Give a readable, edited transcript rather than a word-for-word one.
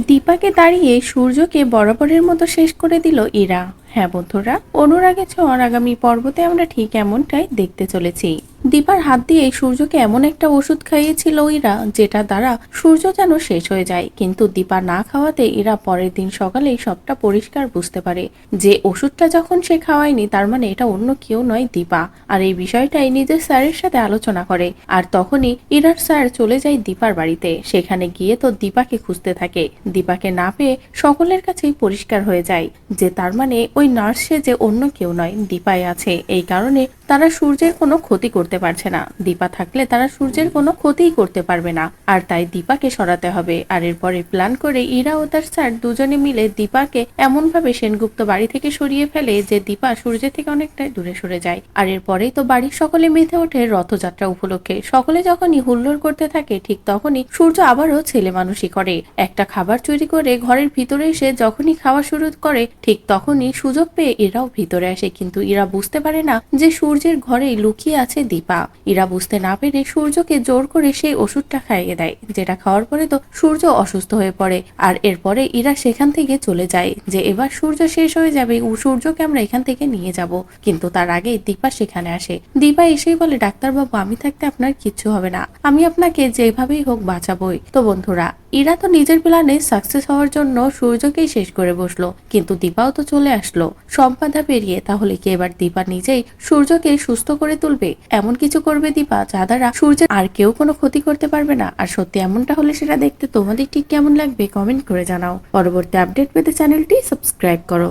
দীপাকে দাঁড়িয়ে সূর্যকে বরাবরের মতো শেষ করে দিল ইরা। হ্যাঁ বন্ধুরা, অনুরাগে ছোঁয়ার আগামী পর্বতে আমরা ঠিক এমনটাই দেখতে চলেছি। দীপার হাত দিয়ে সূর্যকে এমন একটা ওষুধ খাইয়েছিল ইরা, যেটা দ্বারা সূর্য যেন শেষ হয়ে যায়। কিন্তু দীপা না খাওয়াতে ইরা পরের দিন সকালেই সবটা পরিষ্কার বুঝতে পারে যে ওষুধটা যখন সে খাওয়ায়নি, তার মানে এটা অন্য কেউ নয়, দীপা। আর এই বিষয়টাই নিজের স্যারের সাথে আলোচনা করে। আর তখনই ইরার স্যার চলে যায় দীপার বাড়িতে। সেখানে গিয়ে তো দীপাকে খুঁজতে থাকে। দীপাকে না পেয়ে সকলের কাছেই পরিষ্কার হয়ে যায় যে তার মানে ওই নার্স সে যে অন্য কেউ নয়, দীপাই আছে। এই কারণে তারা সূর্যের কোনো ক্ষতি করতে পারছে না। দীপা থাকলে তারা সূর্যের কোনো ক্ষতিই করতে পারবে না, আর তাই দীপাকে সরাতে হবে। আর এরপরে প্ল্যান করে ইরা ও তার স্যার দুজনে মিলে দীপাকে এমন ভাবে সেনগুপ্ত বাড়ি থেকে সরিয়ে ফেলে যে দীপা সূর্যের থেকে অনেকটাই দূরে সরে যায়। আর এরপরেই তো বাড়ির সকলে মেতে ওঠে রথযাত্রা উপলক্ষে। সকলে যখনই হুল্লোড় করতে থাকে, ঠিক তখনই সূর্য আবারও ছেলে মানুষই করে। একটা খাবার চুরি করে ঘরের ভিতরে এসে যখনই খাওয়া শুরু করে, ঠিক তখনই সুযোগ পেয়ে ইরাও ভিতরে আসে। কিন্তু ইরা বুঝতে পারে না যে সূর্যের ঘরে লুকিয়ে আছে দীপা। ইরা বুঝতে না পেরে সূর্যকে জোর করে সেই ওষুধটা খাইয়ে দেয়, যেটা খাওয়ার পরে তো সূর্য অসুস্থ হয়ে পড়ে। আর এরপরে ইরা সেখান থেকে চলে যায় যে এবার সূর্য শেষ হয়ে যাবে, সূর্যকে আমরা এখান থেকে নিয়ে যাব। কিন্তু তার আগে দীপা সেখানে আসে। দীপা এসেই বলে, ডাক্তারবাবু আমি থাকতে আপনার কিচ্ছু হবে না, আমি আপনাকে যেভাবেই হোক বাঁচাবই। তো বন্ধুরা, ইরা তো নিজের প্ল্যানে সাকসেস হওয়ার জন্য সূর্যকেই শেষ করে বসলো, কিন্তু দীপাও তো চলে আসলো সব বাধা পেরিয়ে। তাহলে কি এবার দীপা নিজেই সূর্যকে সুস্থ করে তুলবে? এমন কিছু করবে দীপা যা দ্বারা সূর্যের আর কেউ কোনো ক্ষতি করতে পারবে না? আর সত্যি এমনটা হলে সেটা দেখতে তোমাদের ঠিক কেমন লাগবে কমেন্ট করে জানাও। পরবর্তী আপডেট পেতে চ্যানেলটি সাবস্ক্রাইব করো।